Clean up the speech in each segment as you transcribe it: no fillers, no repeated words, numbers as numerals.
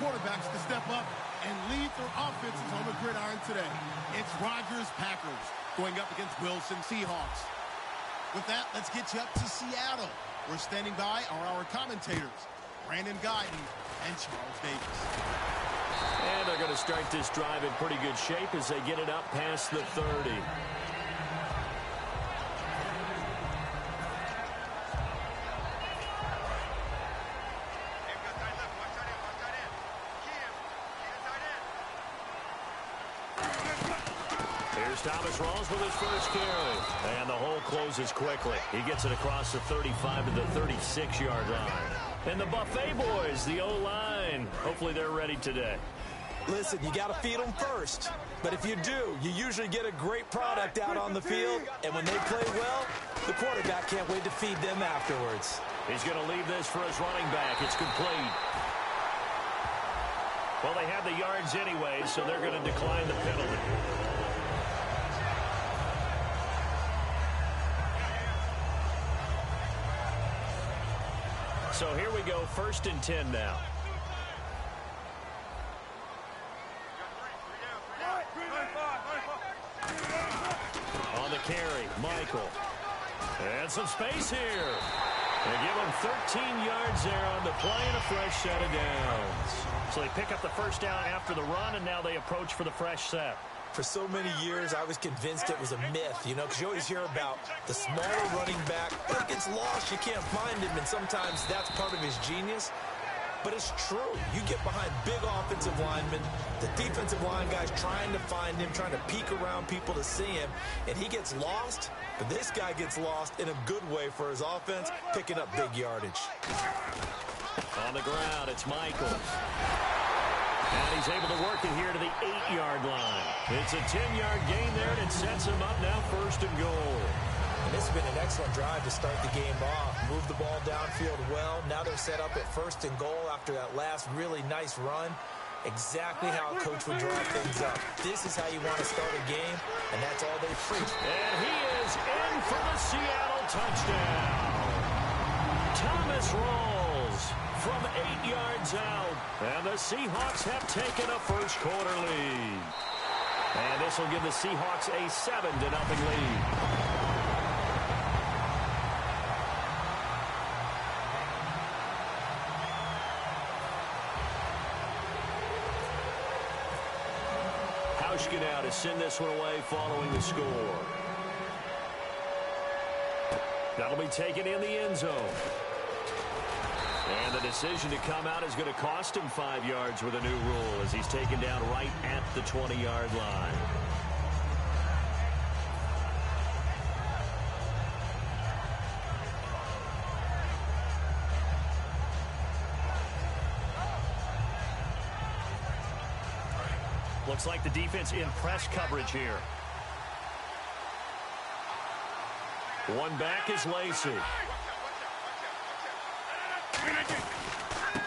quarterbacks to step up and lead their offenses on the gridiron today. It's Rodgers Packers going up against Wilson Seahawks. With that, let's get you up to Seattle. We're standing by our commentators, Brandon Guyton and Charles Davis. And they're going to start this drive in pretty good shape as they get it up past the 30. Thomas Rawls with his first carry. And the hole closes quickly. He gets it across the 35 to the 36-yard line. And the Buffet boys, the O-line, hopefully they're ready today. Listen, you got to feed them first. But if you do, you usually get a great product out on the field. And when they play well, the quarterback can't wait to feed them afterwards. He's going to leave this for his running back. It's complete. Well, they have the yards anyway, so they're going to decline the penalty. So here we go, 1st and 10 now. On the carry, Michael. And some space here. They give him 13 yards there on the play and a fresh set of downs. So they pick up the first down after the run, and now they approach for the fresh set. For so many years, I was convinced it was a myth, you know, because you always hear about the smaller running back. But it gets lost, you can't find him, and sometimes that's part of his genius. But it's true. You get behind big offensive linemen, the defensive line guys trying to find him, trying to peek around people to see him, and he gets lost. But this guy gets lost in a good way for his offense, picking up big yardage. On the ground, it's Michael. And he's able to work it here to the 8-yard line. It's a 10-yard gain there, and it sets him up now 1st and goal. And this has been an excellent drive to start the game off. Move the ball downfield well. Now they're set up at 1st and goal after that last really nice run. Exactly how a coach would draw things up. This is how you want to start a game, and that's all they preach. And he is in for the Seattle touchdown. Thomas Rawls from 8 yards out. And the Seahawks have taken a first-quarter lead. And this will give the Seahawks a 7-0 lead. Hauschka now to send this one away following the score. That'll be taken in the end zone. And the decision to come out is going to cost him 5 yards with a new rule as he's taken down right at the 20-yard line. Looks like the defense in press coverage here. One back is Lacey.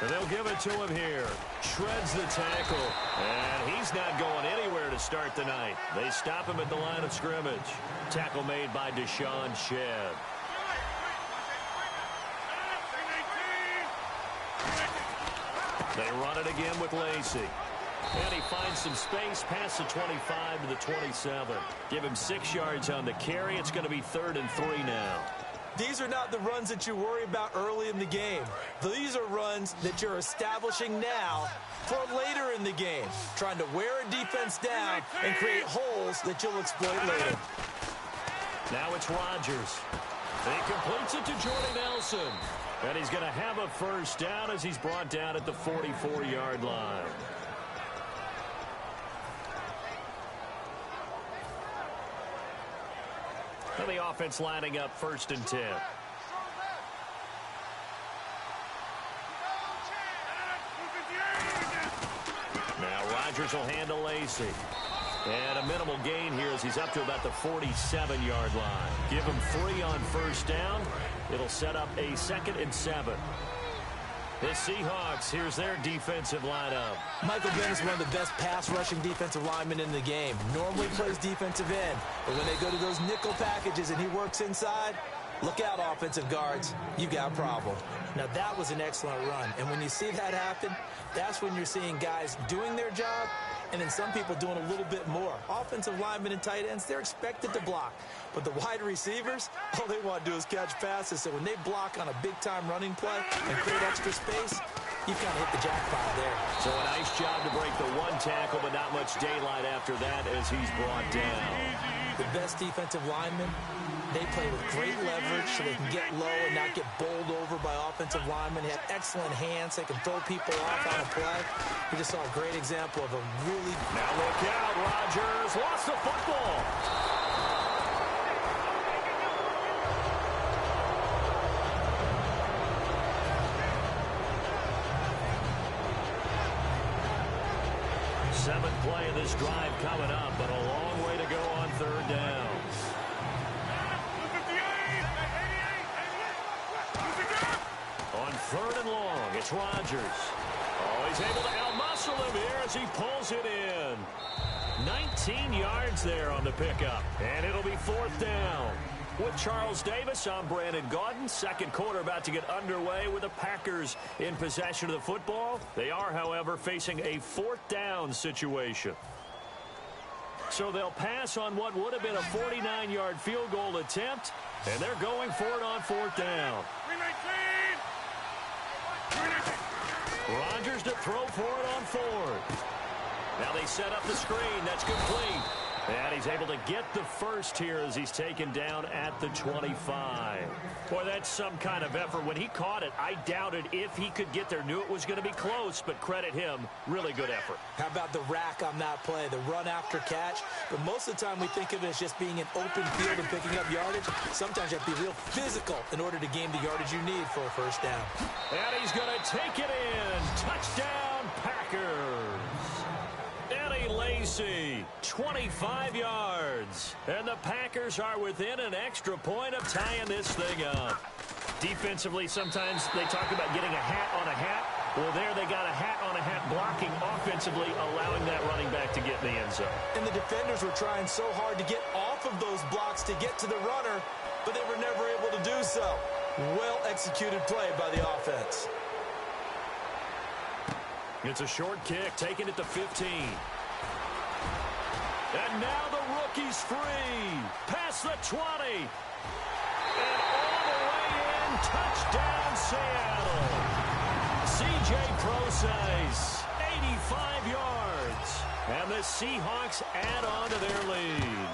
And they'll give it to him here. Shreds the tackle. And he's not going anywhere to start the night. They stop him at the line of scrimmage. Tackle made by Deshaun Shedd. They run it again with Lacey. And he finds some space past the 25 to the 27. Give him 6 yards on the carry. It's going to be 3rd and 3 now. These are not the runs that you worry about early in the game. These are runs that you're establishing now for later in the game, trying to wear a defense down and create holes that you'll exploit later. Now it's Rodgers. He completes it to Jordy Nelson. And he's going to have a first down as he's brought down at the 44-yard line. And the offense lining up 1st and 10. Now Rodgers will handle Lacey. And a minimal gain here as he's up to about the 47-yard line. Give him 3 on first down. It'll set up a 2nd and 7. The Seahawks, here's their defensive lineup. Michael Bennett is one of the best pass-rushing defensive linemen in the game. Normally plays defensive end, but when they go to those nickel packages and he works inside, Look out, offensive guards. You got a problem. Now, that was an excellent run. And when you see that happen, that's when you're seeing guys doing their job and then some people doing a little bit more. Offensive linemen and tight ends, they're expected to block. But the wide receivers, all they want to do is catch passes. So when they block on a big-time running play and create extra space, you've kind of hit the jackpot there. So a nice job to break the one tackle, but not much daylight after that as he's brought down. The best defensive linemen, they play with great leverage so they can get low and not get bowled over by offensive linemen. They have excellent hands. They can throw people off on a play. We just saw a great example of a really... Now look out, Rodgers lost the football. Seventh play of this drive coming up, but a long way to go on third down. On third and long, it's Rodgers. Oh, he's able to outmuscle him here as he pulls it in. 19 yards there on the pickup, and it'll be fourth down. With Charles Davis, I'm Brandon Gaudin. Second quarter about to get underway with the Packers in possession of the football. They are, however, facing a fourth down situation. So they'll pass on what would have been a 49-yard field goal attempt, and they're going for it on fourth down. Rodgers to throw for it on fourth. Now they set up the screen. That's complete. And he's able to get the first here as he's taken down at the 25. Boy, that's some kind of effort. When he caught it, I doubted if he could get there. Knew it was going to be close, but credit him. Really good effort. How about the rack on that play, the run after catch? But most of the time we think of it as just being an open field and picking up yardage. Sometimes you have to be real physical in order to gain the yardage you need for a first down. And he's going to take it in. Touchdown, Packers. Lacy, 25 yards. And the Packers are within an extra point of tying this thing up. Defensively, sometimes they talk about getting a hat on a hat. Well, there they got a hat on a hat blocking offensively, allowing that running back to get in the end zone. And the defenders were trying so hard to get off of those blocks to get to the runner, but they were never able to do so. Well-executed play by the offense. It's a short kick, taking it to 15. And now the rookie's free. Past the 20. And all the way in. Touchdown, Seattle. C.J. Prosise, 85 yards. And the Seahawks add on to their lead.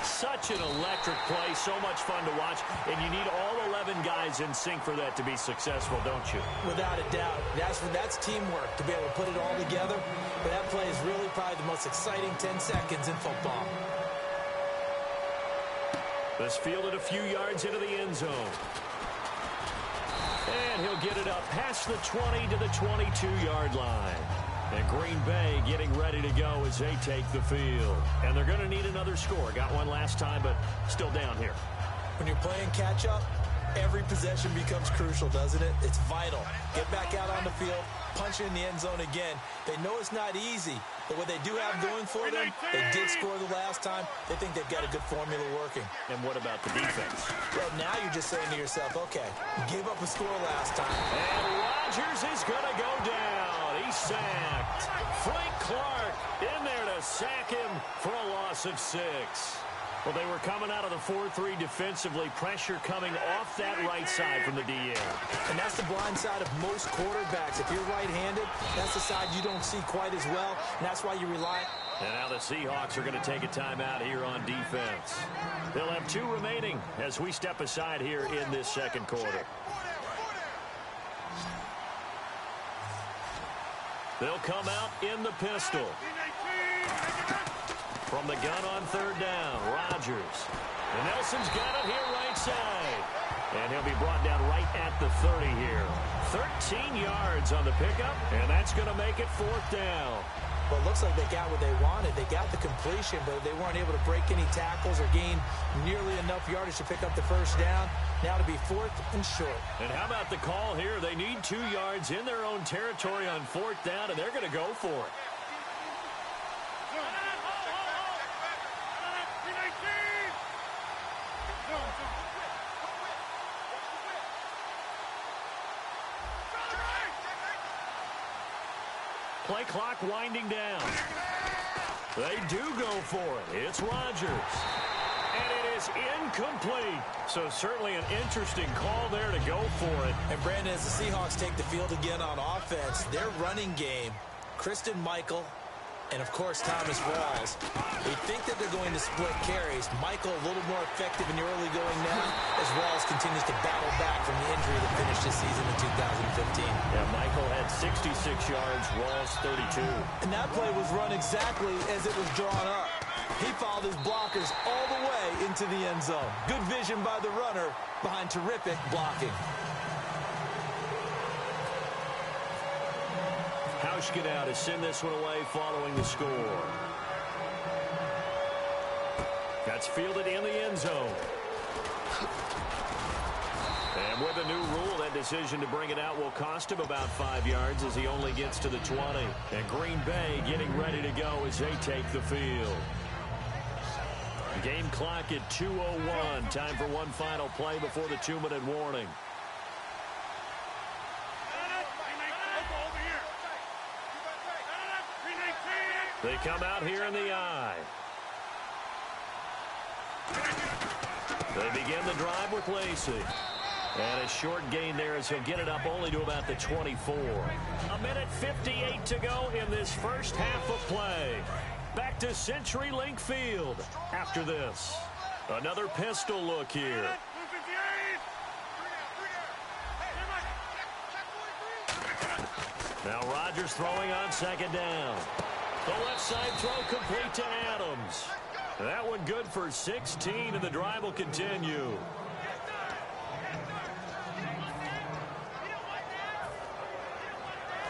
Such an electric play, so much fun to watch, and you need all 11 guys in sync for that to be successful, don't you? Without a doubt. That's teamwork to be able to put it all together. But that play is really probably the most exciting 10 seconds in football. This fielded a few yards into the end zone. And he'll get it up past the 20 to the 22-yard line. And Green Bay getting ready to go as they take the field. And they're going to need another score. Got one last time, but still down here. When you're playing catch-up, every possession becomes crucial, doesn't it? It's vital. Get back out on the field, punch it in the end zone again. They know it's not easy, but what they do have going for them, they did score the last time. They think they've got a good formula working. And what about the defense? Well, now you're just saying to yourself, okay, you gave up a score last time. And Rodgers is going to go down. He's sacked. Frank Clark in there to sack him for a loss of 6. Well, they were coming out of the 4-3 defensively. Pressure coming off that right side from the DN. And that's the blind side of most quarterbacks. If you're right-handed, that's the side you don't see quite as well, and that's why you rely. And now the Seahawks are going to take a timeout here on defense. They'll have 2 remaining as we step aside here in this second quarter. They'll come out in the pistol. From the gun on third down, Rodgers. And Nelson's got it here right side. And he'll be brought down right at the 30 here. 13 yards on the pickup, and that's going to make it fourth down. Well, it looks like they got what they wanted. They got the completion, but they weren't able to break any tackles or gain nearly enough yardage to pick up the first down. Now to be fourth and short. And how about the call here? They need 2 yards in their own territory on fourth down, and they're going to go for it. Play clock winding down. They do go for it. It's Rodgers. And it is incomplete. So certainly an interesting call there to go for it. And Brandon, as the Seahawks take the field again on offense, their running game, Christian Michael, and, of course, Thomas Rawls. We think that they're going to split carries. Michael a little more effective in the early going now as Rawls continues to battle back from the injury that finished his season in 2015. Yeah, Michael had 66 yards, Rawls 32. And that play was run exactly as it was drawn up. He followed his blockers all the way into the end zone. Good vision by the runner behind terrific blocking. Hauschka to send this one away following the score. That's fielded in the end zone. And with a new rule, that decision to bring it out will cost him about 5 yards as he only gets to the 20. And Green Bay getting ready to go as they take the field. Game clock at 2:01. Time for one final play before the 2-minute warning. They come out here in the eye. They begin the drive with Lacey. And a short gain there as he'll get it up only to about the 24. 1:58 to go in this first half of play. Back to CenturyLink Field after this. Another pistol look here. Now Rodgers throwing on second down. The left side throw complete to Adams. That one good for 16, and the drive will continue.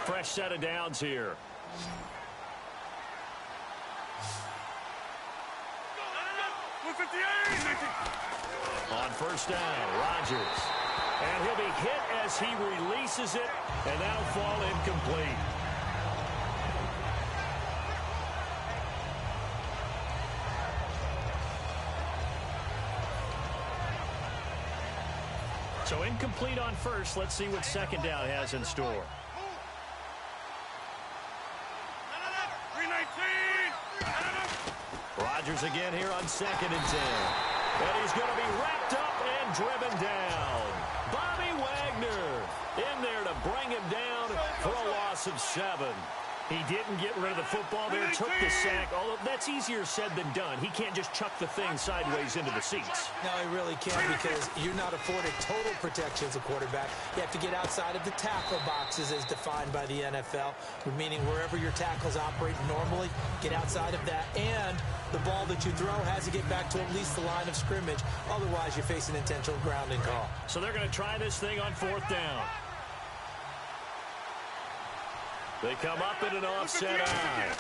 Fresh set of downs here. On first down, Rodgers. And he'll be hit as he releases it, and that'll fall incomplete. So incomplete on first. Let's see what second down has in store. Rodgers again here on 2nd and 10. And he's going to be wrapped up and driven down. Bobby Wagner in there to bring him down for a loss of 7. He didn't get rid of the football there, took the sack, although that's easier said than done. He can't just chuck the thing sideways into the seats. No, he really can't because you're not afforded total protection as a quarterback. You have to get outside of the tackle boxes as defined by the NFL, meaning wherever your tackles operate normally, get outside of that. And the ball that you throw has to get back to at least the line of scrimmage. Otherwise, you face an intentional grounding call. So they're going to try this thing on 4th down. They come up in an offset eye.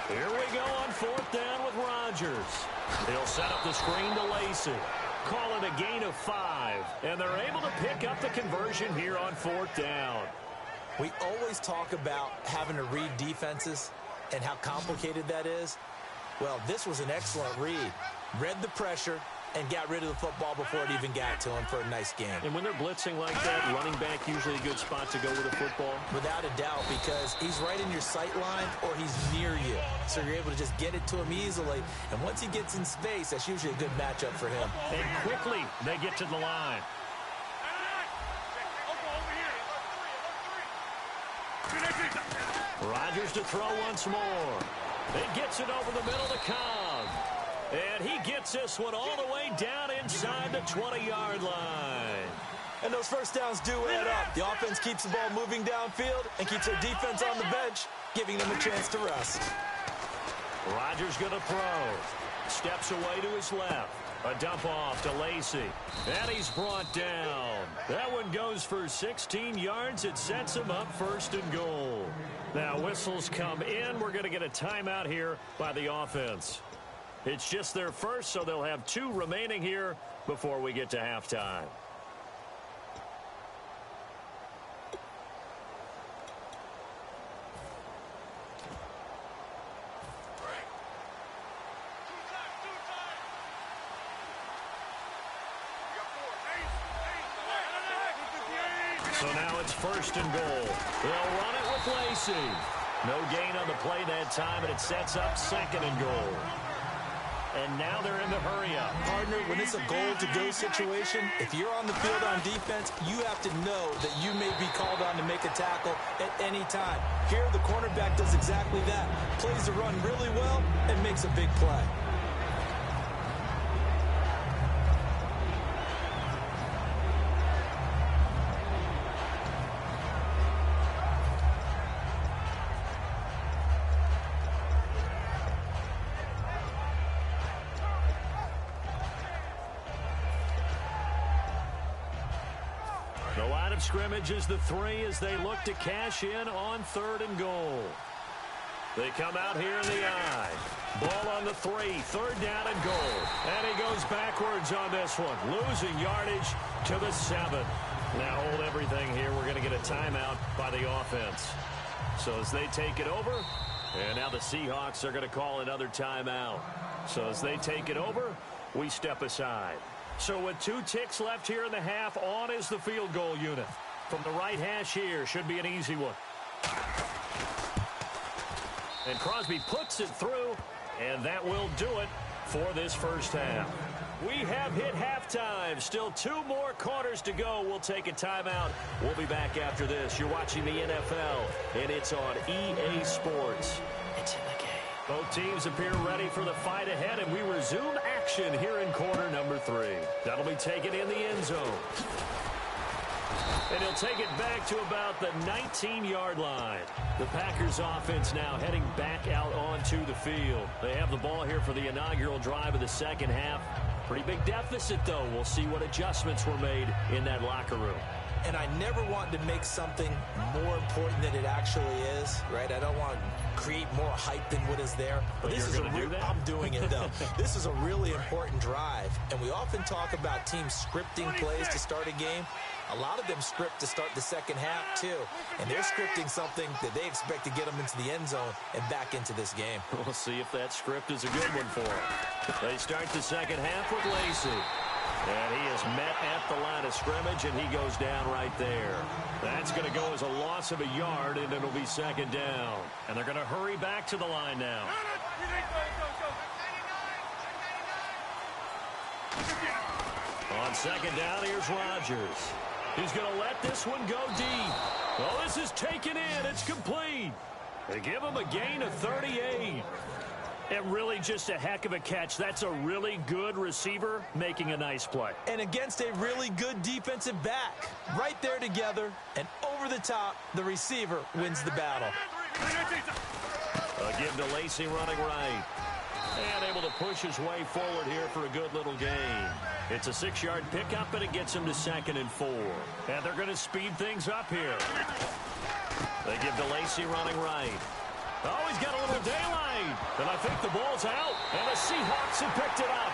Here we go on 4th down with Rodgers. He'll set up the screen to Lacey. Call it a gain of 5. And they're able to pick up the conversion here on 4th down. We always talk about having to read defenses and how complicated that is. Well, this was an excellent read. Read the pressure and got rid of the football before it even got to him for a nice game. And when they're blitzing like that, running back usually a good spot to go with the football? Without a doubt, because he's right in your sight line or he's near you. So you're able to just get it to him easily. And once he gets in space, that's usually a good matchup for him. And quickly, they get to the line. Rodgers to throw once more. He gets it over the middle to Cobb. And he gets this one all the way down inside the 20-yard line. And those first downs do add up. The offense keeps the ball moving downfield and keeps their defense on the bench, giving them a chance to rest. Rodgers going to throw. Steps away to his left. A dump off to Lacey. And he's brought down. That one goes for 16 yards. It sets him up 1st and goal. Now whistles come in. We're going to get a timeout here by the offense. It's just their first, so they'll have 2 remaining here before we get to halftime. So now it's 1st and goal. They'll run it with Lacey. No gain on the play that time, and it sets up 2nd and goal. And now they're in the hurry-up. Partner, when it's a goal-to-go situation, if you're on the field on defense, you have to know that you may be called on to make a tackle at any time. Here, the cornerback does exactly that. Plays the run really well and makes a big play. The line of scrimmage is the 3 as they look to cash in on 3rd and goal. They come out here in the I. Ball on the 3, 3rd down and goal. And he goes backwards on this one, losing yardage to the 7. Now hold everything here. We're going to get a timeout by the offense. So as they take it over, and now the Seahawks are going to call another timeout. So as they take it over, we step aside. So with 2 ticks left here in the half, on is the field goal unit. From the right hash here, should be an easy one. And Crosby puts it through, and that will do it for this first half. We have hit halftime. Still 2 more quarters to go. We'll take a timeout. We'll be back after this. You're watching the NFL, and it's on EA Sports. It's in the game. Both teams appear ready for the fight ahead, and we resume action here in quarter number 3. That'll be taken in the end zone. And he'll take it back to about the 19-yard line. The Packers offense now heading back out onto the field. They have the ball here for the inaugural drive of the second half. Pretty big deficit, though. We'll see what adjustments were made in that locker room. And I never want to make something more important than it actually is, right? I don't want to create more hype than what is there. But this is I'm doing it, though. This is a really important drive. And we often talk about teams scripting plays to start a game. A lot of them script to start the second half, too. And they're scripting something that they expect to get them into the end zone and back into this game. We'll see if that script is a good one for them. They start the second half with Lacey. And he is met at the line of scrimmage, and he goes down right there. That's going to go as a loss of a yard, and it'll be 2nd down. And they're going to hurry back to the line now. On 2nd down, here's Rodgers. He's going to let this one go deep. Well, this is taken in. It's complete. They give him a gain of 38. And really just a heck of a catch. That's a really good receiver making a nice play. And against a really good defensive back. Right there together, and over the top, the receiver wins the battle. A give to Lacey running right. And able to push his way forward here for a good little gain. It's a 6-yard pickup, and it gets him to 2nd and 4. And they're going to speed things up here. They give to Lacey running right. Oh, he's got a little daylight. And I think the ball's out. And the Seahawks have picked it up.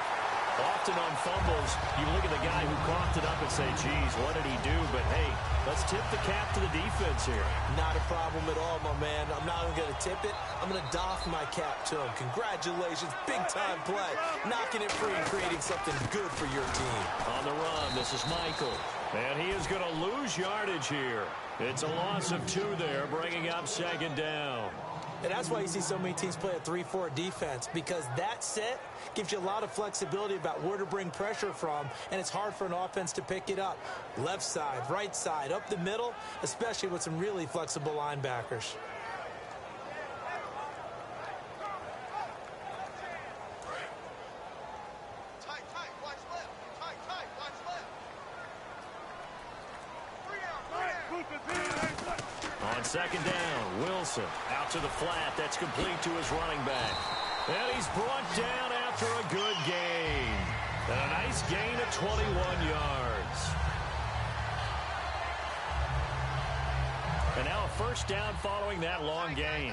Often on fumbles, you look at the guy who coughed it up and say, geez, what did he do? But, hey, let's tip the cap to the defense here. Not a problem at all, my man. I'm not even going to tip it. I'm going to doff my cap to him. Congratulations. Big-time play. Knocking it free and creating something good for your team. On the run, this is Michael. And he is going to lose yardage here. It's a loss of 2 there, bringing up 2nd down. And that's why you see so many teams play a 3-4 defense, because that set gives you a lot of flexibility about where to bring pressure from, and it's hard for an offense to pick it up. Left side, right side, up the middle, especially with some really flexible linebackers. On 2nd down, Wilson out to the flat. That's complete to his running back. And he's brought down after a good gain. And a nice gain of 21 yards. And now a 1st down following that long gain.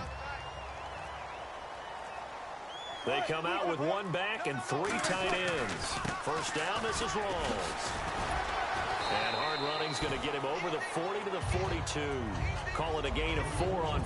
They come out with 1 back and 3 tight ends. 1st down, this is Rawls. And hard running's going to get him over the 40 to the 42. Call it a gain of 4 on